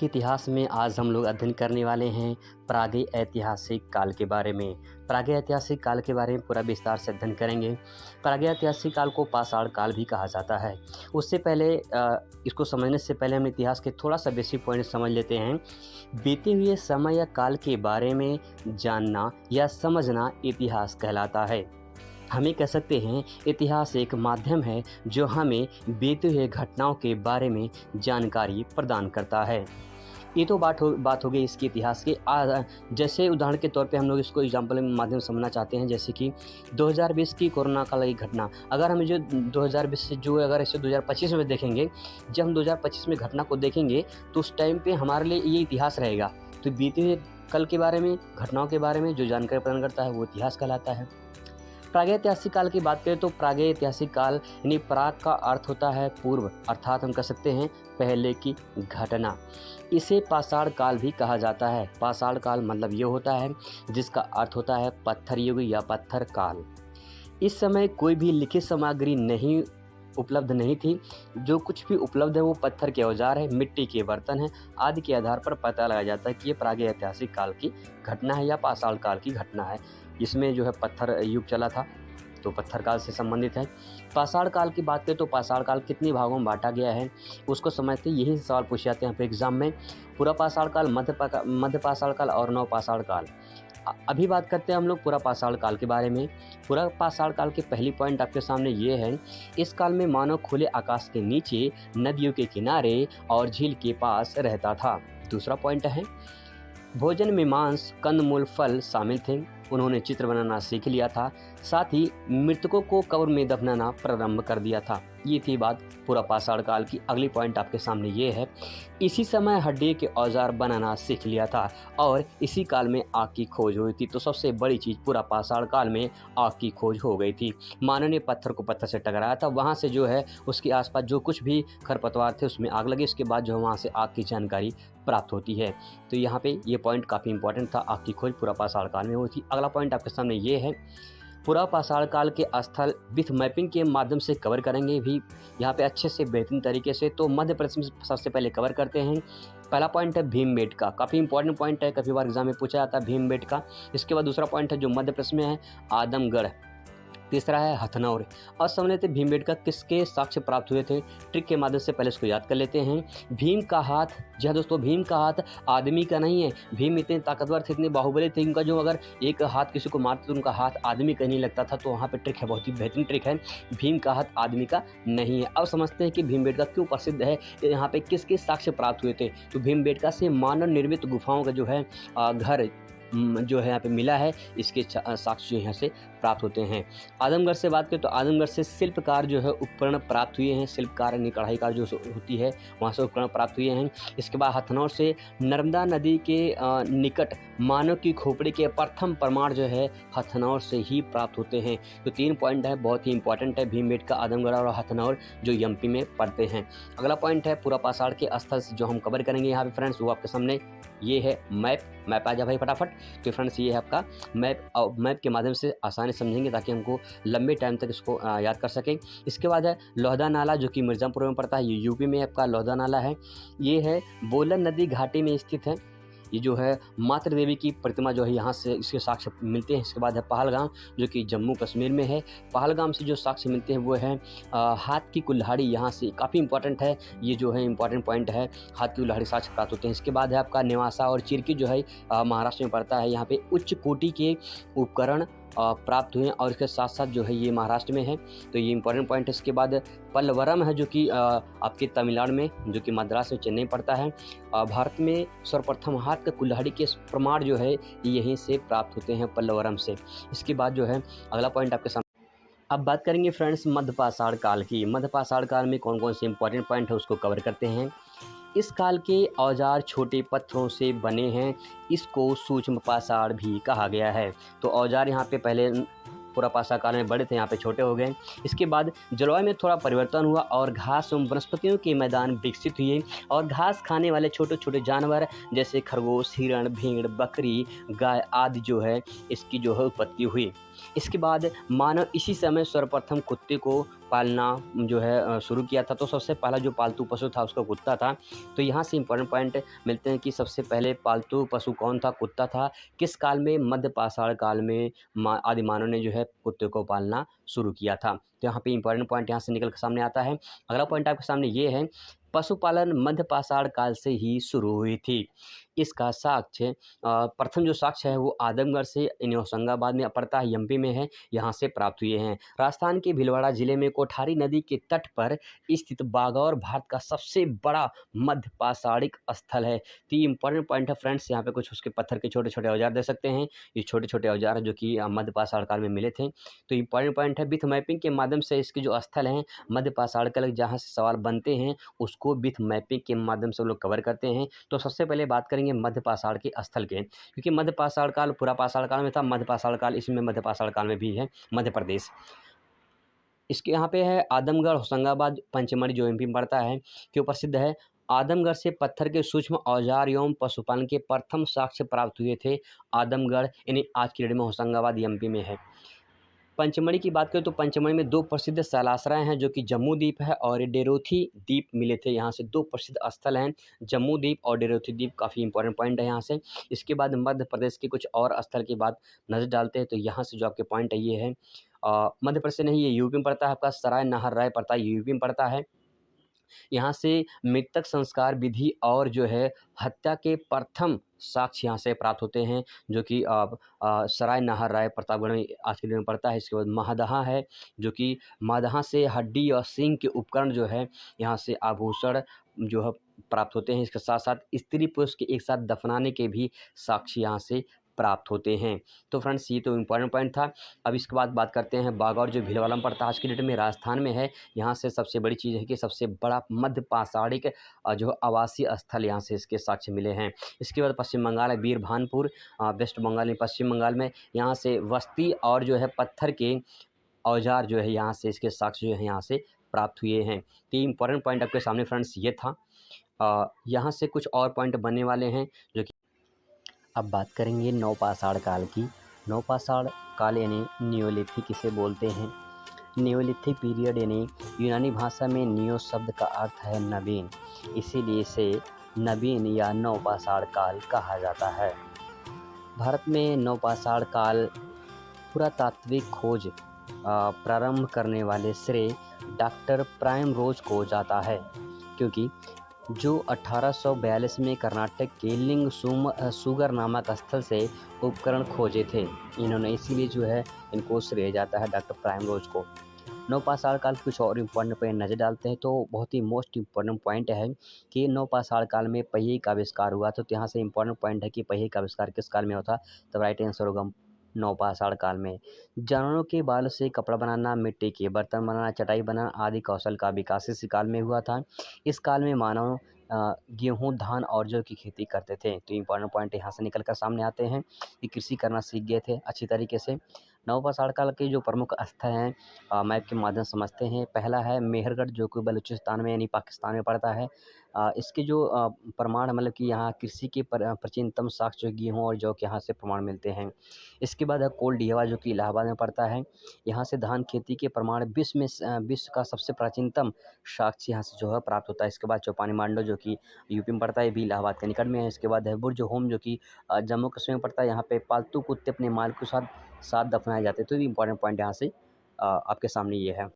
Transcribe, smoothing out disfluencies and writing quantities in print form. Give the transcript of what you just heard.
के इतिहास में आज हम लोग अध्ययन करने वाले हैं प्रागैतिहासिक काल के बारे में। प्रागैतिहासिक काल के बारे में पूरा विस्तार से अध्ययन करेंगे। प्रागैतिहासिक काल को पाषाण काल भी कहा जाता है। उससे पहले इसको समझने से पहले हम इतिहास के थोड़ा सा बेसिक पॉइंट समझ लेते हैं। बीते हुए समय या काल के बारे में जानना या समझना इतिहास कहलाता है। हमें कह सकते हैं इतिहास एक माध्यम है जो हमें बीते हुए घटनाओं के बारे में जानकारी प्रदान करता है। ये तो बात हो गई इसके इतिहास की। जैसे उदाहरण के तौर पे हम लोग इसको एग्जाम्पल के माध्यम से समझना चाहते हैं, जैसे कि 2020 की कोरोना काल की घटना। अगर हम जो 2020 से जो अगर इसे 2025 में देखेंगे, जब हम 2025 में घटना को देखेंगे तो उस टाइम पे हमारे लिए ये इतिहास रहेगा। तो बीते हुए कल के बारे में, घटनाओं के बारे में जो जानकारी प्रदान करता है वो इतिहास कहलाता है। प्रागैतिहासिक काल की बात करें तो प्रागैतिहासिक काल यानी प्राग का अर्थ होता है पूर्व, अर्थात हम कह सकते हैं पहले की घटना। इसे पाषाण काल भी कहा जाता है। पाषाण काल मतलब ये होता है जिसका अर्थ होता है पत्थर युग या पत्थर काल। इस समय कोई भी लिखित सामग्री उपलब्ध नहीं थी। जो कुछ भी उपलब्ध है वो पत्थर के औजार है, मिट्टी के बर्तन हैं आदि के आधार पर पता लगाया जाता है कि ये प्रागैतिहासिक काल की घटना है या पाषाण काल की घटना है। इसमें जो है पत्थर युग चला था, तो पत्थर काल से संबंधित है। पाषाण काल की बात करें तो पाषाण काल कितने भागों में बांटा गया है उसको समझते यही सवाल पूछे जाते हैं यहाँ पे एग्जाम में। पूरा पाषाण काल, मध्य पाषाण काल और नव पाषाण काल। अभी बात करते हैं हम लोग पूरा पाषाण काल के बारे में। पूरा पाषाण काल के पहली पॉइंट आपके सामने ये है, इस काल में मानव खुले आकाश के नीचे, नदियों के किनारे और झील के पास रहता था। दूसरा पॉइंट है, भोजन में मांस, कंदमूल, फल शामिल थे। उन्होंने चित्र बनाना सीख लिया था, साथ ही मृतकों को कब्र में दफनाना प्रारंभ कर दिया था। ये थी बात पूरा पाषाण काल की। अगली पॉइंट आपके सामने ये है, इसी समय हड्डी के औजार बनाना सीख लिया था और इसी काल में आग की खोज हुई थी। तो सबसे बड़ी चीज़ पूरा पाषाण काल में आग की खोज हो गई थी। मानव ने पत्थर को पत्थर से टकराया था, वहाँ से जो है उसके आसपास जो कुछ भी खरपतवार थे उसमें आग लगी। इसके बाद जो है वहाँ से आग की जानकारी प्राप्त होती है। तो यहाँ पे ये पॉइंट काफ़ी इंपॉर्टेंट था, आग की खोज पूरा पाषाण काल में हुई थी। अगला पॉइंट आपके सामने ये है, पूरा पाषाण काल के स्थल विथ मैपिंग के माध्यम से कवर करेंगे भी यहाँ पे अच्छे से बेहतरीन तरीके से। तो मध्य प्रदेश में सबसे पहले कवर करते हैं। पहला पॉइंट है भीमबेटका, काफ़ी इंपॉर्टेंट पॉइंट है, काफ़ी बार एग्जाम में पूछा जाता है भीमबेटका। इसके बाद दूसरा पॉइंट है जो मध्य प्रदेश में है, आदमगढ़। तीसरा है हथनौर। और समझ लेते हैं भीमबेटका किसके साक्ष्य प्राप्त हुए थे, ट्रिक के माध्यम से पहले इसको याद कर लेते हैं। भीम का हाथ, जी हाँ दोस्तों, भीम का हाथ आदमी का नहीं है। भीम इतने ताकतवर थे, इतने बाहुबली थे, इनका जो अगर एक हाथ किसी को मारते तो उनका हाथ आदमी का नहीं लगता था। तो वहाँ पे ट्रिक है, बहुत ही बेहतरीन ट्रिक है। भीम का हाथ आदमी का नहीं है। अब समझते हैं कि भीमबेटका क्यों प्रसिद्ध है, यहाँ पे किसके साक्ष्य प्राप्त हुए थे। तो भीमबेटका से मानव निर्मित गुफाओं का जो है घर जो है यहाँ पे मिला है, इसके साक्ष्य यहाँ से प्राप्त होते हैं। आदमगढ़ से बात करें तो आदमगढ़ से शिल्पकार जो है उपकरण प्राप्त हुए हैं। शिल्पकार यानी कढ़ाईकार जो होती है वहाँ से उपकरण प्राप्त हुए हैं। इसके बाद हथनौर से नर्मदा नदी के निकट मानव की खोपड़ी के प्रथम प्रमाण जो है हथनौर से ही प्राप्त होते हैं। तो 3 पॉइंट है, बहुत ही इंपॉर्टेंट है, भीमबेटका, आदमगढ़ और हथनौर जो एमपी में पड़ते हैं। अगला पॉइंट है पूरा पाषाण के स्थल जो हम कवर करेंगे यहाँ पे फ्रेंड्स, वो आपके सामने ये है मैप आ जा भाई फटाफट। तो फ्रेंड्स ये है आपका मैप, और मैप के माध्यम से आसानी समझेंगे ताकि हमको लंबे टाइम तक इसको याद कर सकें। इसके बाद है लोहदा नाला जो कि मिर्ज़ापुर में पड़ता है, ये यूपी में आपका लोहदा नाला है। ये है बोलन नदी घाटी में स्थित है। ये जो है मातृ देवी की प्रतिमा जो है यहाँ से इसके साक्ष्य मिलते हैं। इसके बाद है पहलगाम जो कि जम्मू कश्मीर में है। पहलगाम से जो साक्ष्य मिलते हैं वो है हाथ की कुल्हाड़ी, यहाँ से काफ़ी इंपॉर्टेंट है, ये जो है इंपॉर्टेंट पॉइंट है, हाथ की कुल्हाड़ी साक्ष्य प्राप्त होते हैं। इसके बाद है आपका नेवासा और चिरकी जो है महाराष्ट्र में पड़ता है। यहाँ पे उच्च कोटि के उपकरण प्राप्त हुए हैं और इसके साथ साथ जो है ये महाराष्ट्र में है। तो ये इंपॉर्टेंट पॉइंट है। इसके बाद पल्लवरम है जो कि आपके तमिलनाडु में, जो कि मद्रास में, चेन्नई पड़ता है। भारत में सर्वप्रथम हाथ का कुल्हाड़ी के प्रमाण जो है यहीं से प्राप्त होते हैं, पल्लवरम से। इसके बाद जो है अगला पॉइंट आपके सामने। अब बात करेंगे फ्रेंड्स मध्य पाषाण काल की। मध्य पाषाण काल में कौन कौन से इंपॉर्टेंट पॉइंट है उसको कवर करते हैं। इस काल के औजार छोटे पत्थरों से बने हैं, इसको सूक्ष्म पाषाण भी कहा गया है। तो औजार यहाँ पे पहले पूरा पाषाण काल में बड़े थे, यहाँ पे छोटे हो गए। इसके बाद जलवायु में थोड़ा परिवर्तन हुआ और घास एवं वनस्पतियों के मैदान विकसित हुए और घास खाने वाले छोटे छोटे जानवर जैसे खरगोश, हिरण, भेड़, बकरी, गाय आदि जो है इसकी जो है उत्पत्ति हुई। इसके बाद मानव इसी समय सर्वप्रथम कुत्ते को पालना जो है शुरू किया था, तो सबसे पहला जो पालतू पशु था उसका कुत्ता था। तो यहाँ से इम्पोर्टेंट पॉइंट मिलते हैं कि सबसे पहले पालतू पशु कौन था? कुत्ता था। किस काल में? मध्य पाषाण काल में आदि मानव ने जो है कुत्ते को पालना शुरू किया था। तो यहाँ पे इम्पोर्टेंट पॉइंट यहाँ से निकल कर सामने आता है। अगला पॉइंट आपके सामने ये है, पशुपालन मध्य पाषाण काल से ही शुरू हुई थी। इसका साक्ष्य प्रथम जो साक्ष्य है वो आदमगढ़ से, यानी होशंगाबाद में पड़ता है, एमपी में है, यहाँ से प्राप्त हुए हैं। राजस्थान के भीलवाड़ा जिले में कोठारी नदी के तट पर स्थित बागौर भारत का सबसे बड़ा मध्य पाषाणिक स्थल है। तो ये इंपॉर्टेंट पॉइंट है फ्रेंड्स, यहाँ पे कुछ उसके पत्थर के छोटे छोटे औजार दे सकते हैं। ये छोटे छोटे औजार हैं जो कि मध्य पाषाण काल में मिले थे। तो इंपॉर्टेंट पॉइंट है, विथ मैपिंग के माध्यम से इसके जो स्थल हैं मध्य पाषाण काल, जहाँ से सवाल बनते हैं उसको विथ मैपिंग के माध्यम से हम लोग कवर करते हैं। तो सबसे पहले बात करेंगे मध्य पाषाण के स्थल के, क्योंकि मध्य पाषाण काल पूरा पाषाण काल में था, मध्य पाषाण काल इसमें मध्य पाषाण काल में भी है मध्य प्रदेश। इसके यहाँ पे है आदमगढ़, होशंगाबाद, पंचमढ़ी जो एमपी में पड़ता है। क्यों प्रसिद्ध है? आदमगढ़ से पत्थर के सूक्ष्म औजार एवं पशुपालन के प्रथम साक्ष्य प्राप्त हुए थे। आदमगढ़ यानी आज की डेट में होशंगाबाद एमपी में है। पंचमढ़ी की बात करें तो पंचमढ़ी में दो प्रसिद्ध शैलाश्रय हैं जो कि जम्मू द्वीप है और डेरोथी द्वीप मिले थे। यहाँ से दो प्रसिद्ध स्थल हैं, जम्मू द्वीप और डेरोथी द्वीप, काफ़ी इंपॉर्टेंट पॉइंट है यहाँ से। इसके बाद मध्य प्रदेश के कुछ और स्थल की बात नज़र डालते हैं, तो यहाँ से जो आपके पॉइंट है ये है, मध्य प्रदेश से नहीं, ये यूपी में पड़ता है, आपका सराय नाहर राय पड़ता है, यूपी में पड़ता है। यहाँ से मृतक संस्कार विधि और जो है हत्या के प्रथम साक्ष्य यहाँ से प्राप्त होते हैं, जो कि सराय नाहर राय प्रतापगढ़ में आज के दिन में पड़ता है। इसके बाद महदहा है, जो कि महदहा से हड्डी और सींग के उपकरण जो है यहाँ से आभूषण जो है प्राप्त होते हैं। इसके साथ साथ स्त्री पुरुष के एक साथ दफनाने के भी साक्ष्य यहाँ से प्राप्त होते हैं। तो फ्रेंड्स ये तो इम्पोर्टेंट पॉइंट था। अब इसके बाद बात करते हैं बागौर, जो भीलवाड़ा में पड़ता है, आज की डेट में राजस्थान में है। यहाँ से सबसे बड़ी चीज़ है कि सबसे बड़ा मध्य पाषाणिक जो आवासीय स्थल यहाँ से इसके साक्ष्य मिले हैं। इसके बाद पश्चिम बंगाल है, वीरभानपुर, वेस्ट बंगाल में, पश्चिम बंगाल में, यहाँ से वस्ती और जो है पत्थर के औजार जो है यहाँ से इसके साक्ष्य जो है यहाँ से प्राप्त हुए हैं। तो ये इंपॉर्टेंट पॉइंट आपके सामने फ्रेंड्स ये था। यहाँ से कुछ और पॉइंट बनने वाले हैं जो कि अब बात करेंगे नवपाषाण काल की। नवपाषाण काल यानी नियोलिथिक इसे बोलते हैं। नियोलिथिक पीरियड यानी यूनानी भाषा में नियो शब्द का अर्थ है नवीन, इसीलिए इसे नवीन या नवपाषाण काल कहा जाता है। भारत में नवपाषाण काल पुरातात्विक खोज प्रारंभ करने वाले श्रेय डॉक्टर प्राइम रोज को जाता है, क्योंकि जो 1842 में कर्नाटक के लिंग सुगर नामक स्थल से उपकरण खोजे थे, इन्होंने इसीलिए जो है इनको श्रेय जाता है डॉक्टर प्राइम रोज को। नवपाषाण काल कुछ और इम्पोर्टेंट पॉइंट नज़र डालते हैं, तो बहुत ही मोस्ट इम्पोर्टेंट पॉइंट है कि नवपाषाण काल में पहिए का आविष्कार हुआ था। तो यहाँ से इम्पोर्टेंट पॉइंट है कि पहिए का आविष्कार किस काल में होता, तो राइट आंसर होगा नवपाषाण काल में। जानवरों के बाल से कपड़ा बनाना, मिट्टी के बर्तन बनाना, चटाई बनाना आदि कौशल का विकास इस काल में हुआ था। इस काल में मानव गेहूँ, धान और जौ की खेती करते थे। तो इम्पोर्टेंट पॉइंट यहाँ से निकल कर सामने आते हैं कि कृषि करना सीख गए थे अच्छी तरीके से। नवपाषाण काल के जो प्रमुख स्थल हैं मैप के माध्यम से समझते हैं। पहला है मेहरगढ़, जो कि बलूचिस्तान में यानी पाकिस्तान में पड़ता है। इसके जो प्रमाण मतलब कि यहाँ कृषि के प्राचीनतम साक्ष्य जो गेहूँ और जौ के यहाँ से प्रमाण मिलते हैं। इसके बाद है कोलडिहवा, जो कि इलाहाबाद में पड़ता है। यहाँ से धान खेती के प्रमाण विश्व का सबसे प्राचीनतम साक्ष्य यहाँ से जो है प्राप्त होता है। इसके बाद चौपानी मांडो, जो कि यूपी में पड़ता है, ये भी इलाहाबाद के निकट में है। इसके बाद है बुर्ज होम, जो कि जम्मू कश्मीर में पड़ता है। यहाँ पे पालतू कुत्ते अपने मालिक के साथ साथ दफनाए जाते हैं। तो ये इंपॉर्टेंट पॉइंट यहाँ से आपके सामने ये है।